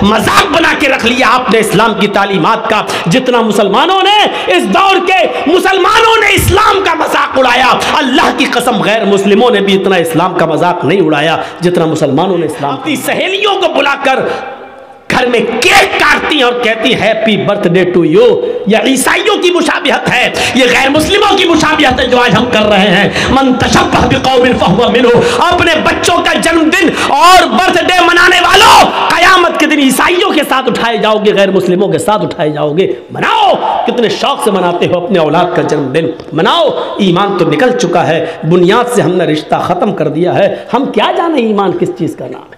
मजाक बना के रख लिया आपने इस्लाम की तालीमात का। जितना मुसलमानों ने इस दौर के मुसलमानों ने इस्लाम का मजाक उड़ाया, अल्लाह की कसम गैर मुस्लिमों ने भी इतना इस्लाम का मजाक नहीं उड़ाया जितना मुसलमानों ने इस्लाम। अपनी सहेलियों को बुलाकर घर में केक काटती और कहती हैप्पी बर्थडे टू यू। यह ईसाइयों की मुशाबिहत है, यह गैर मुस्लिमों की मुशाबिहत है जो आज हम कर रहे हैं। मन तशब्बह बिकौमिन फहुव मिनहु। अपने बच्चों का जन्मदिन और बर्थडे मनाने वालों, कयामत के दिन ईसाइयों के साथ उठाए जाओगे, गैर मुस्लिमों के साथ उठाए जाओगे। मनाओ, कितने शौक से मनाते हो अपने औलाद का जन्मदिन, मनाओ। ईमान तो निकल चुका है, बुनियाद से हमने रिश्ता खत्म कर दिया है। हम क्या जाने ईमान किस चीज का नाम है।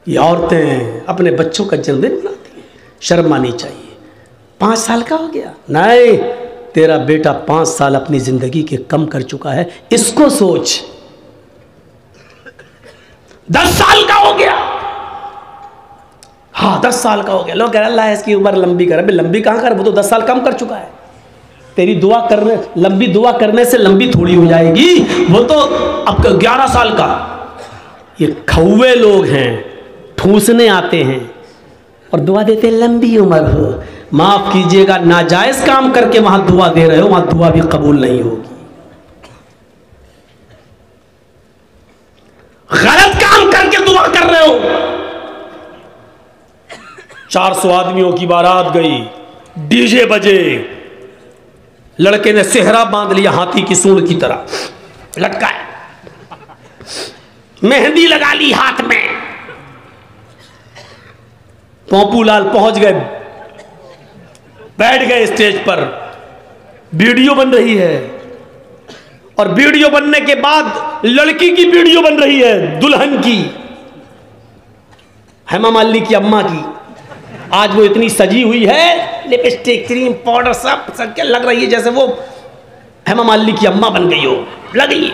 ये औरतें अपने बच्चों का जन्मदिन मनाती हैं, शर्म आनी चाहिए। 5 साल का हो गया, नहीं, तेरा बेटा 5 साल अपनी जिंदगी के कम कर चुका है, इसको सोच। 10 साल का हो गया, हाँ 10 साल का हो गया, लोग कह रहे अल्लाह इसकी उम्र लंबी करे। भाई लंबी कहाँ कर, वो तो 10 साल कम कर चुका है। तेरी दुआ करने, लंबी दुआ करने से लंबी थोड़ी हो जाएगी, वो तो अब 11 साल का। ये खौवे लोग हैं, ठूसने आते हैं और दुआ देते हैं लंबी उम्र हो। माफ कीजिएगा, नाजायज काम करके वहां दुआ दे रहे हो, वहां दुआ भी कबूल नहीं होगी। गलत काम करके दुआ कर रहे हो। 400 आदमियों की बारात गई, डीजे बजे, लड़के ने सेहरा बांध लिया हाथी की सूंड की तरह लटकाए, मेहंदी लगा ली हाथ में। पोपूलाल पहुंच गए, बैठ गए स्टेज पर, वीडियो बन रही है और वीडियो बनने के बाद लड़की की वीडियो बन रही है, दुल्हन की, हेमा मालिनी की अम्मा की। आज वो इतनी सजी हुई है, लिपस्टिक, क्रीम, पाउडर सब क्या लग रही है जैसे वो हेमा मालिनी की अम्मा बन गई हो, लगी।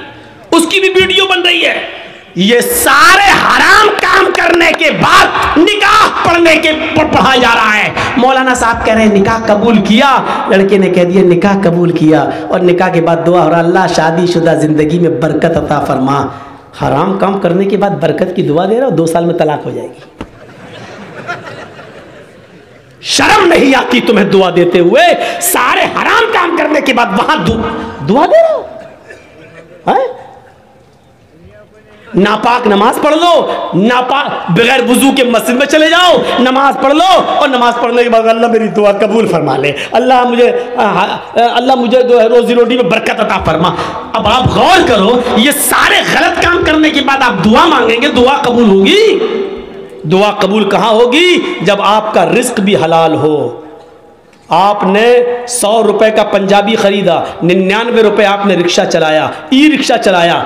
उसकी भी वीडियो बन रही है। ये सारे हराम काम करने के बाद निकाह पढ़ा जा रहा है। मौलाना साहब कह रहे हैं निकाह कबूल किया, लड़के ने कह दिया निकाह कबूल किया, और निकाह के बाद दुआ हो रहा अल्लाह शादीशुदा जिंदगी में बरकत अता फरमा। हराम काम करने के बाद बरकत की दुआ दे रहा हो, 2 साल में तलाक हो जाएगी। शर्म नहीं आती तुम्हें दुआ देते हुए? सारे हराम काम करने के बाद वहां दुआ दे रहे हो? नापाक नमाज पढ़ लो, नापाक बगैर वुजू के मस्जिद में चले जाओ, नमाज पढ़ लो, और नमाज पढ़ने के बाद अल्लाह मेरी दुआ कबूल फरमा ले, अल्लाह मुझे रोजी रोटी में बरकत अता फरमा। अब आप गौर करो, ये सारे गलत काम करने के बाद आप दुआ मांगेंगे, दुआ कबूल होगी? दुआ कबूल कहाँ होगी? जब आपका रिस्क भी हलाल हो। आपने 100 रुपए का पंजाबी खरीदा, 99 रुपए आपने रिक्शा चलाया, ई रिक्शा चलाया,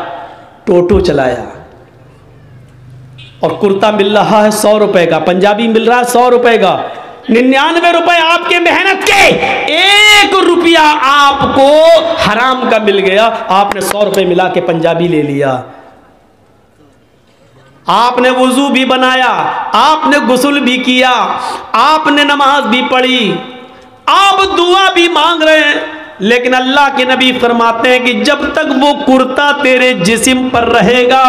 टोटो चलाया, और कुर्ता मिल रहा है 100 रुपए का, पंजाबी मिल रहा है 100 रुपए का, 99 रुपए आपके मेहनत के, 1 रुपया आपको हराम का मिल गया। आपने 100 रुपए मिला के पंजाबी ले लिया, आपने वुजू भी बनाया, आपने गुस्ल भी किया, आपने नमाज भी पढ़ी, आप दुआ भी मांग रहे हैं, लेकिन अल्लाह के नबी फरमाते हैं कि जब तक वो कुर्ता तेरे जिस्म पर रहेगा,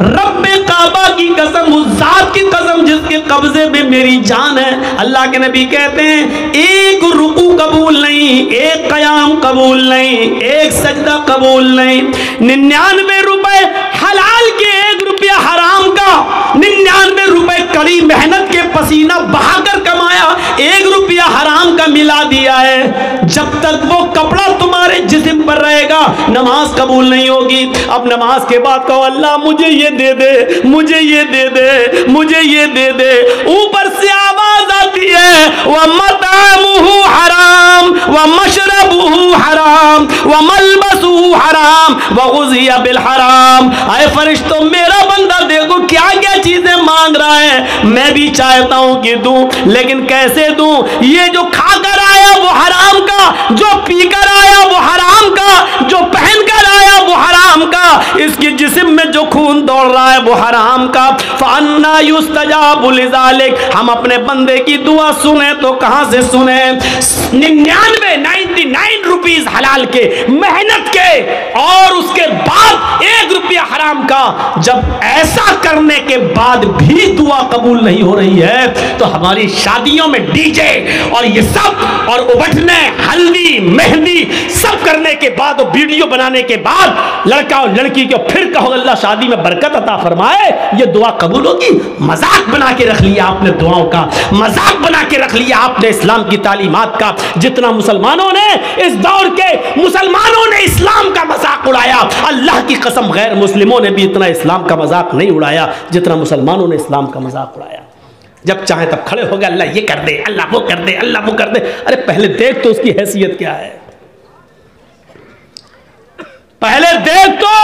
रब्बे काबा की कसम, उस जात की कसम जिसके कब्जे में मेरी जान है, अल्लाह के नबी कहते हैं 1 रुकू कबूल नहीं, 1 कयाम कबूल नहीं, 1 सजदा कबूल नहीं। 99 रुपए हलाल के, 1 रुपया हराम का, 99 रुपए कड़ी मेहनत के पसीना बहाकर कमाया, 1 रुपया हराम का मिला दिया है। जब तक वो कपड़ा तुम्हारे जिस्म पर रहेगा, नमाज कबूल नहीं होगी। अब नमाज के बाद कहो अल्लाह मुझे ये दे दे, मुझे ये दे दे, मुझे ये दे दे। ऊपर से आवाज आती है व मतामुहु हराम व मशरबुहु हराम व मलबसुहु हराम व गुज़िया बिल हराम। आए फरिश्तों, मेरा बंदा देखो क्या क्या चीजें मांग रहा है, मैं भी चाहता हूं कि दूं, लेकिन कैसे दूं? ये जो खाकर आया वो हराम का, जो पीकर आया वो हराम का, जो पहनकर आया वो हराम का, इसके जिस्म में जो खून दौड़ रहा है वो हराम का। फअन्ना युस्तजाबु लिज़ालिक। हम अपने बंदे की दुआ सुने तो कहां से सुने? 99 99 रुपीस हलाल के, मेहनत के, और उसके बाद 1 रुपया हराम का। जब ऐसा करने के बाद भी दुआ कबूल नहीं हो रही है तो हमारी शादियों में डीजे और ये सब और उबटने, हल्दी, मेहंदी सब करने के बाद और वीडियो बनाने के बाद लड़का और लड़की को फिर कहो अल्लाह शादी में बरकत अता फरमाए, ये दुआ कबूल होगी? मजाक बना के रख लिया आपने दुआओं का, मजाक बना के रख लिया आपने इस्लाम की तालीमात का। जितना मुसलमानों ने इस दौर के मुसलमानों ने इस्लाम का मजाक उड़ाया, अल्लाह की कसम गैर मुस्लिमों ने भी इतना इस्लाम का मजाक नहीं उड़ाया जितना मुसलमानों ने इस्लाम का मजाक उड़ाया। जब चाहे तब खड़े हो गए, अल्लाह ये कर दे, अल्लाह वो कर दे, अल्लाह वो कर दे। अरे पहले देख तो उसकी हैसियत क्या है, पहले देख तो।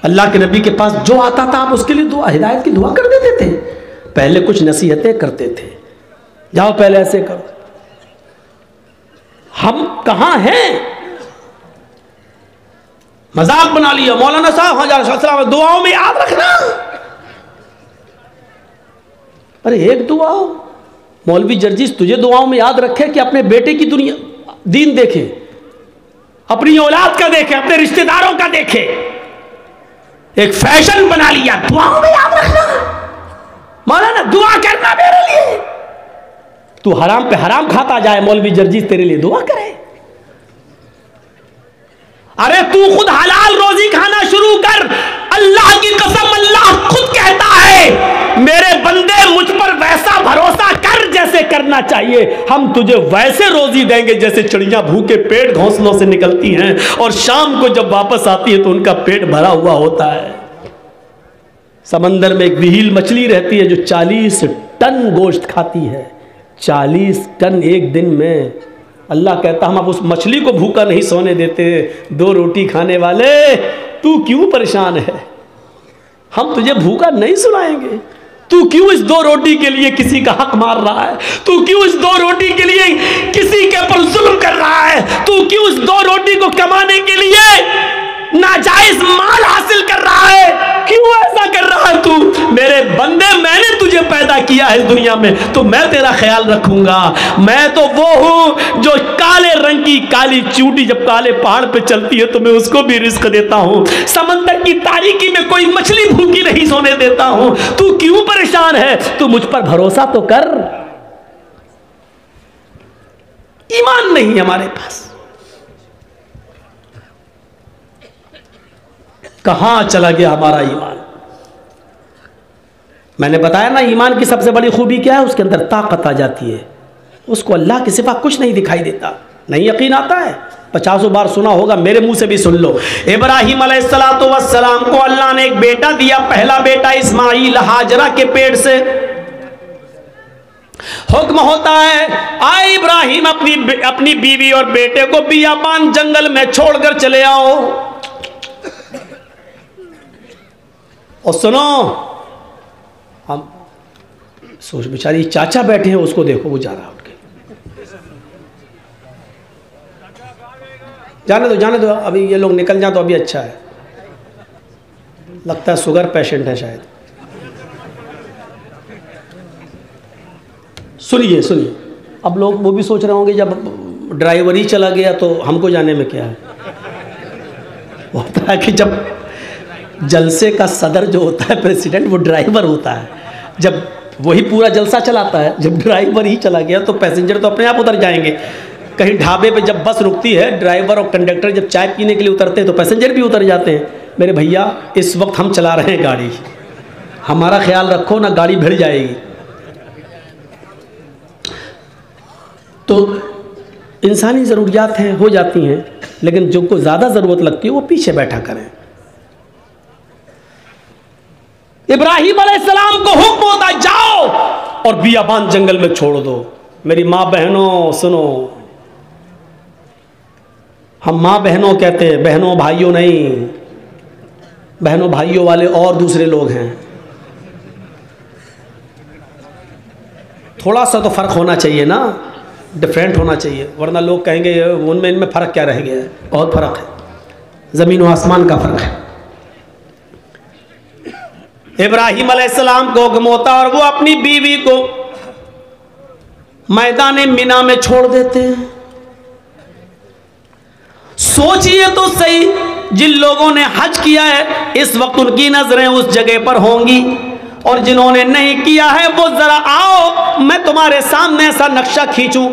अल्लाह के नबी के पास जो आता था आप उसके लिए दुआ, हिदायत की दुआ कर देते थे। पहले कुछ नसीहतें करते थे, जाओ पहले ऐसे करो। हम कहां हैं? मजाक बना लिया। मौलाना साहब हजार दुआओं में याद रखना। अरे एक दुआ हो, मौलवी जर्जिस तुझे दुआओं में याद रखे कि अपने बेटे की दुनिया दीन देखे, अपनी औलाद का देखे, अपने रिश्तेदारों का देखे। एक फैशन बना लिया, दुआओं में याद रखना। मौलाना दुआ करना मेरे लिए। तू हराम पे हराम खाता जाए, मौलवी जर्जिस तेरे लिए दुआ करे। अरे तू खुद हलाल रोजी खाना शुरू कर। अल्लाह की कसम, अल्लाह खुद कहता है मेरे बंदे मुझ पर वैसा भरोसा कर जैसे करना चाहिए, हम तुझे वैसे रोजी देंगे जैसे चिड़िया भूखे पेट घोंसलों से निकलती हैं और शाम को जब वापस आती है तो उनका पेट भरा हुआ होता है। समंदर में एक व्हील मछली रहती है जो 40 टन गोश्त खाती है। 40 टन एक दिन में। अल्लाह कहता हम अब उस मछली को भूखा नहीं सोने देते। 2 रोटी खाने वाले तू क्यों परेशान है? हम तुझे भूखा नहीं सुनाएंगे। तू क्यों इस 2 रोटी के लिए किसी का हक मार रहा है? तू क्यों इस 2 रोटी के लिए किसी के ऊपर जुल्म कर रहा है? तू क्यों इस 2 रोटी को कमाने के लिए नाजायज माल हासिल कर रहा है? क्यों ऐसा कर रहा है तू? मेरे बंदे, मैंने तुझे पैदा किया है इस दुनिया में तो मैं तेरा ख्याल रखूंगा। मैं तो वो हूं जो काले रंग की काली चूटी जब काले पहाड़ पे चलती है तो मैं उसको भी रिस्क देता हूं। समंदर की तारीकी में कोई मछली भूखी नहीं सोने देता हूं। तू क्यों परेशान है? तू मुझ पर भरोसा तो कर। ईमान नहीं हमारे पास। कहां चला गया हमारा ईमान? मैंने बताया ना, ईमान की सबसे बड़ी खूबी क्या है? उसके अंदर ताकत आ जाती है। उसको अल्लाह के सिवा कुछ नहीं दिखाई देता। नहीं यकीन आता है? 50 बार सुना होगा, मेरे मुंह से भी सुन लो। इब्राहिम अलैहिस्सलातु वस्सलाम को अल्लाह ने एक बेटा दिया, पहला बेटा इस्माइल हाजरा के पेट से। हुक्म होता है आए इब्राहिम अपनी बीवी और बेटे को बियाबान जंगल में छोड़कर चले आओ। और सुनो, हम सोच बेचारी चाचा बैठे हैं, उसको देखो वो जा रहा है उठ के। जाने दो अभी ये लोग निकल जाए तो अभी अच्छा है। लगता है शुगर पेशेंट है शायद। सुनिए अब लोग वो भी सोच रहे होंगे जब ड्राइवर ही चला गया तो हमको जाने में क्या है। होता है कि जब जलसे का सदर जो होता है प्रेसिडेंट, वो ड्राइवर होता है। जब वही पूरा जलसा चलाता है, जब ड्राइवर ही चला गया तो पैसेंजर तो अपने आप उतर जाएंगे। कहीं ढाबे पे जब बस रुकती है, ड्राइवर और कंडक्टर जब चाय पीने के लिए उतरते हैं तो पैसेंजर भी उतर जाते हैं। मेरे भैया इस वक्त हम चला रहे हैं गाड़ी, हमारा ख्याल रखो ना गाड़ी भिड़ जाएगी। तो इंसानी ज़रूरियात हैं, हो जाती हैं, लेकिन जिनको ज़्यादा ज़रूरत लगती है वो पीछे बैठा करें। इब्राहिम अलैहिस्सलाम को हुक्म होता जाओ और बियाबान जंगल में छोड़ दो। मेरी माँ बहनों सुनो, हम माँ बहनों कहते हैं, बहनों भाइयों नहीं। बहनों भाइयों वाले और दूसरे लोग हैं। थोड़ा सा तो फ़र्क होना चाहिए ना, डिफरेंट होना चाहिए, वरना लोग कहेंगे उनमें इनमें फ़र्क क्या रह गया है। बहुत फ़र्क है, ज़मीन व आसमान का फ़र्क है। इब्राहिम अलैहिस्सलाम को हुक्म होता और वो अपनी बीवी को मैदान मिना में छोड़ देते हैं। सोचिए तो सही, जिन लोगों ने हज किया है इस वक्त उनकी नजरें उस जगह पर होंगी, और जिन्होंने नहीं किया है वो जरा आओ मैं तुम्हारे सामने ऐसा नक्शा खींचूं,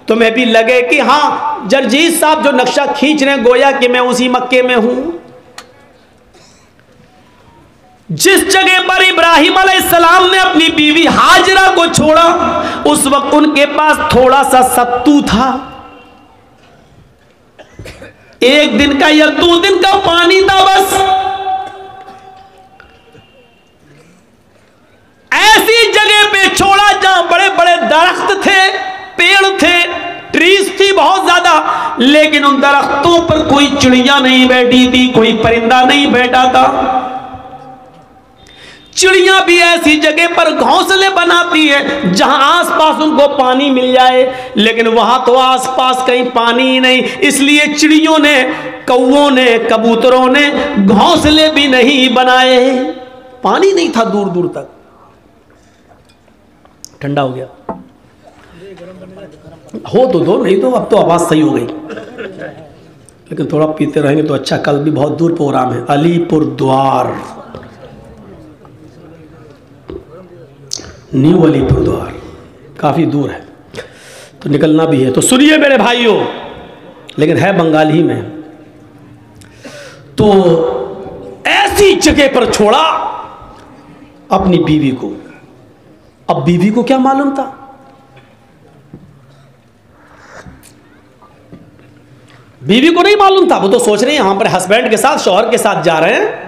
तुम्हें भी लगे कि हाँ जरजीत साहब जो नक्शा खींच रहे हैं गोया कि मैं उसी मक्के में हूं। जिस जगह पर इब्राहिम अलैहिस्सलाम ने अपनी बीवी हाजरा को छोड़ा उस वक्त उनके पास थोड़ा सा सत्तू था, एक दिन का या 2 दिन का पानी था बस। ऐसी जगह पे छोड़ा जहां बड़े बड़े दरख्त थे, पेड़ थे, ट्रीज थी बहुत ज्यादा, लेकिन उन दरख्तों पर कोई चिड़िया नहीं बैठी थी, कोई परिंदा नहीं बैठा था। चिड़िया भी ऐसी जगह पर घोंसले बनाती है जहां आसपास उनको पानी मिल जाए, लेकिन वहां तो आसपास कहीं पानी ही नहीं, इसलिए चिड़ियों ने, कौओं ने, कबूतरों ने घोंसले भी नहीं बनाए। पानी नहीं था दूर दूर तक। ठंडा हो गया हो तो दो, नहीं तो अब तो आवाज सही हो गई, लेकिन थोड़ा पीते रहेंगे तो अच्छा। कल भी बहुत दूर प्रोग्राम है, अलीपुर द्वार, न्यू अलीपुर द्वार, काफी दूर है तो निकलना भी है। तो सुनिए मेरे भाइयों, लेकिन है बंगाली में। तो ऐसी जगह पर छोड़ा अपनी बीवी को। अब बीवी को क्या मालूम था? बीवी को नहीं मालूम था, वो तो सोच रही है यहां पर हस्बैंड के साथ, शौहर के साथ जा रहे हैं,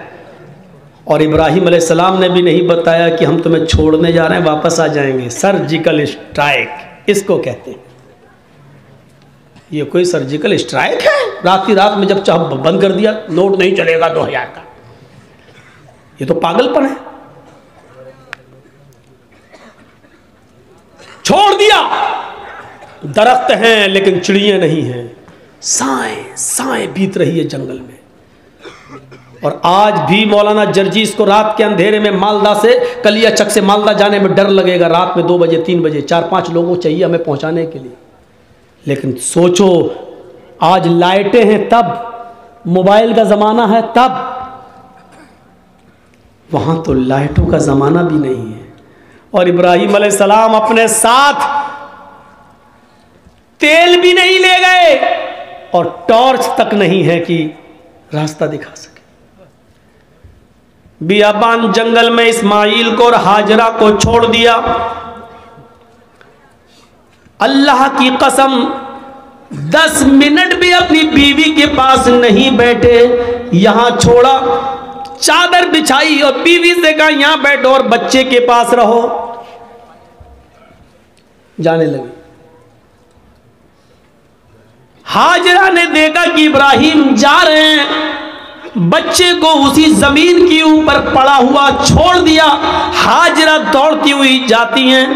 और इब्राहिम अलैहिस्सलाम ने भी नहीं बताया कि हम तुम्हें छोड़ने जा रहे हैं, वापस आ जाएंगे। सर्जिकल स्ट्राइक इसको कहते हैं। ये कोई सर्जिकल स्ट्राइक है? रात की रात में जब चाह बंद कर दिया, नोट नहीं चलेगा 2000 का, ये तो पागलपन है। छोड़ दिया, दरख्त हैं लेकिन चिड़ियां नहीं हैं, साएं साएं बीत रही है जंगल में। और आज भी मौलाना जर्जीस को रात के अंधेरे में मालदा से, कलियाचक से मालदा जाने में डर लगेगा। रात में 2 बजे 3 बजे 4-5 लोगों चाहिए हमें पहुंचाने के लिए। लेकिन सोचो, आज लाइटें हैं तब, मोबाइल का जमाना है तब, वहां तो लाइटों का जमाना भी नहीं है। और इब्राहिम अलैहिस्सलाम अपने साथ तेल भी नहीं ले गए और टॉर्च तक नहीं है कि रास्ता दिखा सके। बियाबान जंगल में इस्माइल को और हाजरा को छोड़ दिया। अल्लाह की कसम 10 मिनट भी अपनी बीवी के पास नहीं बैठे, यहां छोड़ा, चादर बिछाई और बीवी से कहा यहां बैठो और बच्चे के पास रहो। जाने लगे। हाजरा ने देखा कि इब्राहिम जा रहे हैं, बच्चे को उसी जमीन के ऊपर पड़ा हुआ छोड़ दिया। हाजरा दौड़ती हुई जाती हैं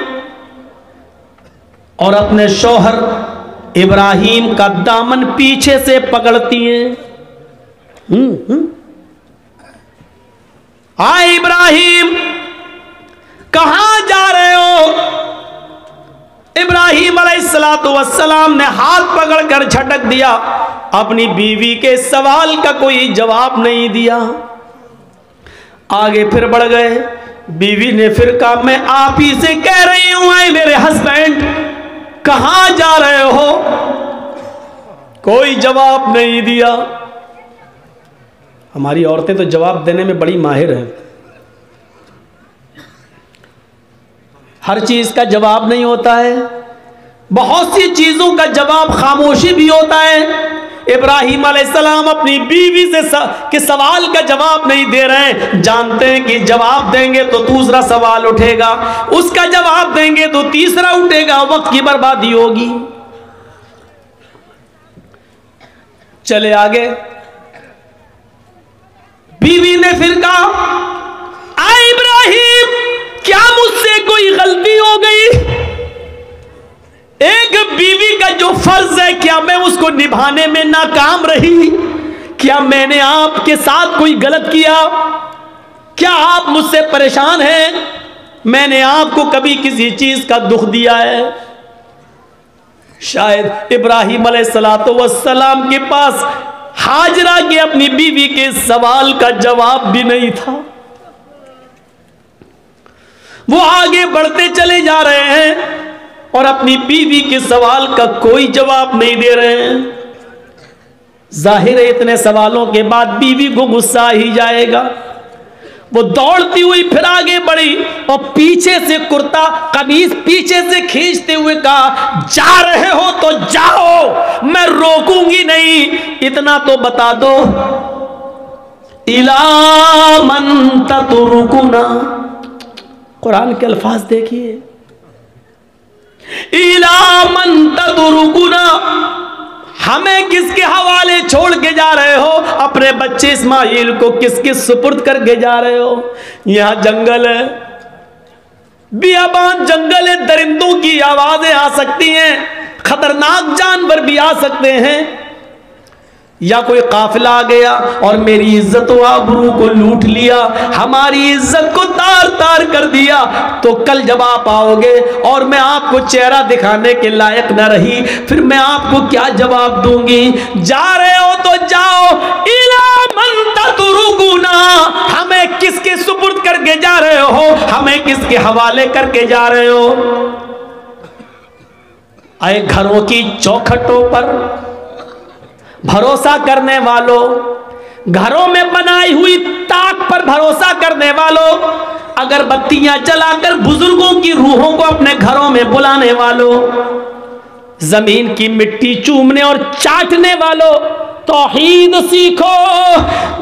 और अपने शौहर इब्राहिम का दामन पीछे से पकड़ती हैं। आए इब्राहिम, कहां जा रहे हो? इब्राहिम अलैहिस्सलातु वस्सलाम ने हाथ पकड़कर झटक दिया। अपनी बीवी के सवाल का कोई जवाब नहीं दिया। आगे फिर बढ़ गए। बीवी ने फिर कहा मैं आप ही से कह रही हूं, आए मेरे हस्बैंड, कहां जा रहे हो? कोई जवाब नहीं दिया। हमारी औरतें तो जवाब देने में बड़ी माहिर हैं। हर चीज का जवाब नहीं होता है, बहुत सी चीजों का जवाब खामोशी भी होता है। इब्राहिम अलैहिस्सलाम अपनी बीवी से के सवाल का जवाब नहीं दे रहे हैं, जानते हैं कि जवाब देंगे तो दूसरा सवाल उठेगा, उसका जवाब देंगे तो तीसरा उठेगा, वक्त की बर्बादी होगी। चले आगे। बीवी ने फिर कहा आ इब्राहिम, क्या मुझसे कोई गलती हो गई? एक बीवी का जो फर्ज है क्या मैं उसको निभाने में नाकाम रही? क्या मैंने आपके साथ कोई गलत किया? क्या आप मुझसे परेशान हैं? मैंने आपको कभी किसी चीज का दुख दिया है? शायद इब्राहिम अलैहिस्सलातु वस्सलाम के पास हाजरा के अपनी बीवी के सवाल का जवाब भी नहीं था। वो आगे बढ़ते चले जा रहे हैं और अपनी बीवी के सवाल का कोई जवाब नहीं दे रहे हैं। जाहिर है इतने सवालों के बाद बीवी को गुस्सा ही जाएगा। वो दौड़ती हुई फिर आगे बढ़ी और पीछे से कुर्ता कमीज पीछे से खींचते हुए कहा, जा रहे हो तो जाओ, मैं रोकूंगी नहीं, इतना तो बता दो, इला मन ततरुकुना। कुरान के अल्फाज देखिए, इला मन ततरुकुना, हमें किसके हवाले छोड़ के जा रहे हो? अपने बच्चे इस्माइल को किसके सुपुर्द करके जा रहे हो? यहां जंगल है, बियाबान जंगल है, दरिंदों की आवाजें आ सकती हैं, खतरनाक जानवर भी आ सकते हैं, या कोई काफिला आ गया और मेरी इज्जत व आबरू को लूट लिया, हमारी इज्जत को तार तार कर दिया, तो कल जब आप आओगे और मैं आपको चेहरा दिखाने के लायक न रही, फिर मैं आपको क्या जवाब दूंगी? जा रहे हो तो जाओ, इला मन ततरुकुना, हमें किसके सुपुर्द करके जा रहे हो? हमें किसके हवाले करके जा रहे हो? आए घरों की चौखटों पर भरोसा करने वालों, घरों में बनाई हुई ताक पर भरोसा करने वालों, अगरबत्तियां जलाकर बुजुर्गों की रूहों को अपने घरों में बुलाने वालों, जमीन की मिट्टी चूमने और चाटने वालों, तौहीद सीखो।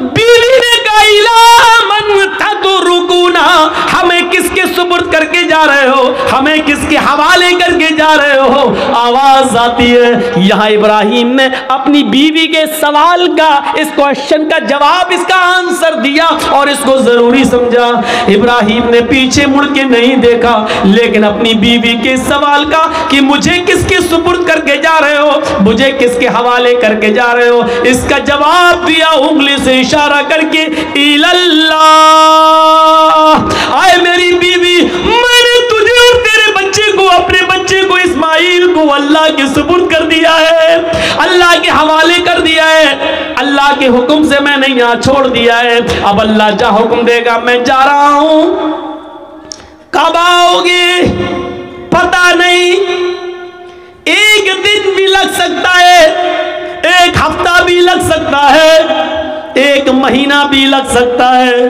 बीवी ने कहा, इला मन ततरुकुना, हमें किसके सुपुर्द करके जा रहे हो? हमें किसके हवाले करके जा रहे हो? आवाज आती है। यहां इब्राहिम ने अपनी बीवी के सवाल का, इस क्वेश्चन का जवाब, इसका आंसर दिया और इसको जरूरी समझा। इब्राहिम ने पीछे मुड़ के नहीं देखा, लेकिन अपनी बीवी के सवाल का कि मुझे किसके सुपुर्द करके जा रहे हो, मुझे किसके हवाले करके जा रहे हो, इसका जवाब दिया उंगली से इशारा करके, इल्लल्लाह। आए मेरी बीवी, मैंने तुझे और तेरे बच्चे को, अपने बच्चे को इस्माइल को अल्लाह के सुपुर्द कर दिया है, अल्लाह के हवाले कर दिया है, अल्लाह के हुक्म से मैंने यहां छोड़ दिया है। अब अल्लाह जा हुक्म देगा मैं जा रहा हूं, कब आओगे पता नहीं, एक दिन भी लग सकता है, एक हफ्ता भी लग सकता है, एक महीना भी लग सकता है,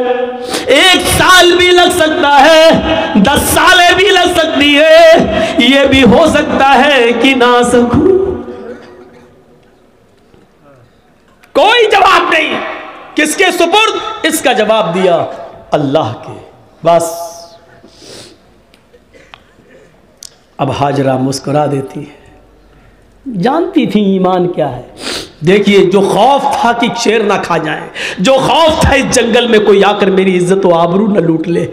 एक साल भी लग सकता है, 10 सालें भी लग सकती है, ये भी हो सकता है कि ना सकूं। कोई जवाब नहीं, किसके सुपुर्द? इसका जवाब दिया अल्लाह के। बस अब हाजरा मुस्कुरा देती है, जानती थी ईमान क्या है। देखिए, जो खौफ था कि शेर ना खा जाए, जो खौफ था इस जंगल में कोई आकर मेरी इज्जत व आबरू न लूट ले,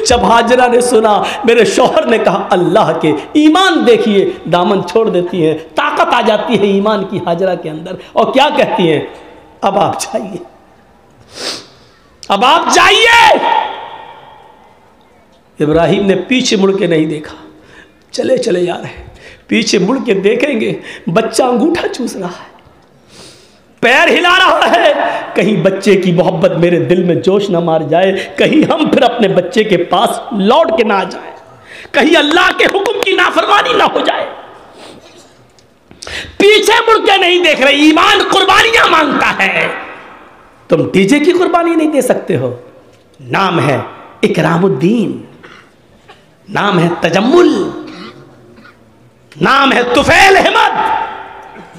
जब हाजरा ने सुना, मेरे शौहर ने कहा अल्लाह के, ईमान देखिए, दामन छोड़ देती है, ताकत आ जाती है ईमान की हाजरा के अंदर, और क्या कहती हैं, अब आप जाइए, अब आप जाइए। इब्राहिम ने पीछे मुड़ के नहीं देखा, चले चले जा रहे, पीछे मुड़ के देखेंगे बच्चा अंगूठा चूस रहा है, पैर हिला रहा है, कहीं बच्चे की मोहब्बत मेरे दिल में जोश ना मार जाए, कहीं हम फिर अपने बच्चे के पास लौट के ना आ जाए, कहीं अल्लाह के हुक्म की नाफरमानी ना हो जाए। पीछे मुड़ के नहीं देख रहे, ईमान कुर्बानियां मांगता है। तुम डीजे की कुर्बानी नहीं दे सकते हो, नाम है इकरामुद्दीन, नाम है तजम्मुल, नाम है तुफैल अहमद,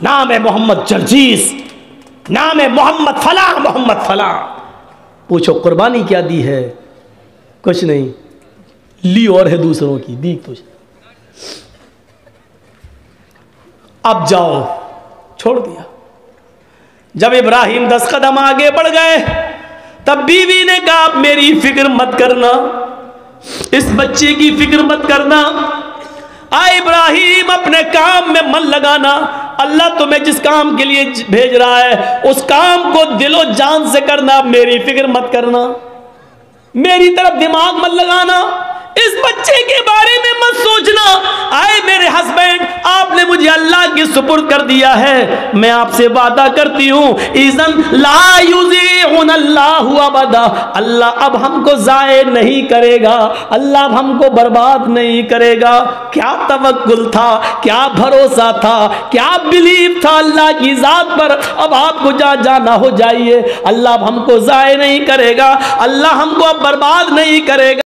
नाम है मोहम्मद जर्जीस, नाम है मोहम्मद फला, मोहम्मद फला। पूछो कुर्बानी क्या दी है? कुछ नहीं, ली और है दूसरों की, दी कुछ। अब जाओ, छोड़ दिया। जब इब्राहिम 10 कदम आगे बढ़ गए, तब बीवी ने कहा मेरी फिक्र मत करना, इस बच्चे की फिक्र मत करना, इब्राहिम अपने काम में मन लगाना, अल्लाह तुम्हें जिस काम के लिए भेज रहा है उस काम को दिलो जान से करना, मेरी फिक्र मत करना, मेरी तरफ दिमाग मत लगाना, इस बच्चे के बारे में मत सोचना। आए मेरे हस्बैंड, आपने मुझे मुझे अल्लाह के सुपुर्द कर दिया है, मैं आपसे वादा करती हूँ इज़न ला युज़ीउन अल्लाहु अबदा, अल्लाह अब हमको ज़ाये नहीं करेगा, अल्लाह अब हमको बर्बाद नहीं करेगा। क्या तवक्कुल था, क्या भरोसा था, क्या बिलीव था अल्लाह की ज़ात पर। अब आपको जहाँ जाना हो जाइए, अल्लाह अब हमको ज़ाये नहीं करेगा, अल्लाह हमको अब बर्बाद नहीं करेगा।